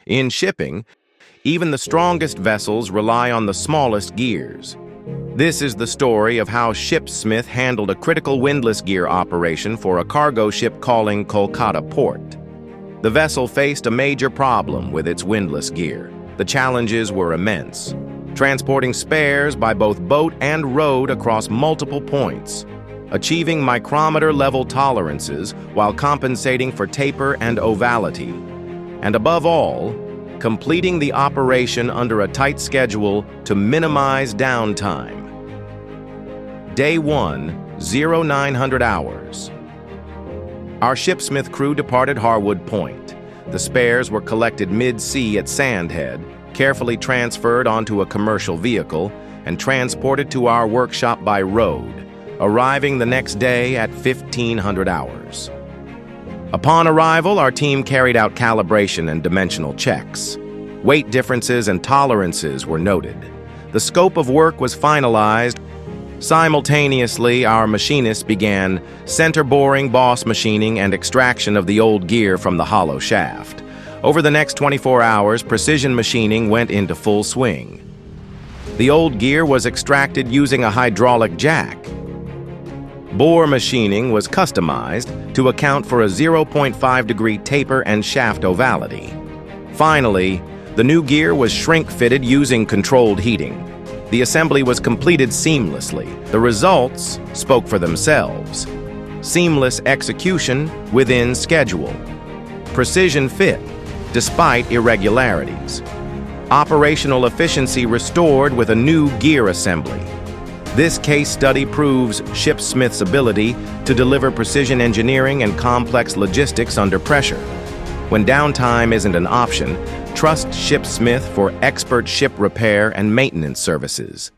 In shipping, even the strongest vessels rely on the smallest gears. This is the story of how Shipsmith handled a critical windlass gear operation for a cargo ship calling Kolkata port. The vessel faced a major problem with its windlass gear. The challenges were immense, transporting spares by both boat and road across multiple points, achieving micrometer-level tolerances while compensating for taper and ovality, and above all, completing the operation under a tight schedule to minimize downtime. Day 1, 0900 hours. Our Shipsmith crew departed Harwood Point. The spares were collected mid-sea at Sandhead, carefully transferred onto a commercial vehicle, and transported to our workshop by road, arriving the next day at 1500 hours. Upon arrival, our team carried out calibration and dimensional checks. Weight differences and tolerances were noted. The scope of work was finalized. Simultaneously, our machinists began center boring, boss machining, and extraction of the old gear from the hollow shaft. Over the next 24 hours, precision machining went into full swing. The old gear was extracted using a hydraulic jack. Bore machining was customized to account for a 0.5-degree taper and shaft ovality. Finally, the new gear was shrink-fitted using controlled heating. The assembly was completed seamlessly. The results spoke for themselves. Seamless execution within schedule. Precision fit, despite irregularities. Operational efficiency restored with a new gear assembly. This case study proves Shipsmith's ability to deliver precision engineering and complex logistics under pressure. When downtime isn't an option, trust Shipsmith for expert ship repair and maintenance services.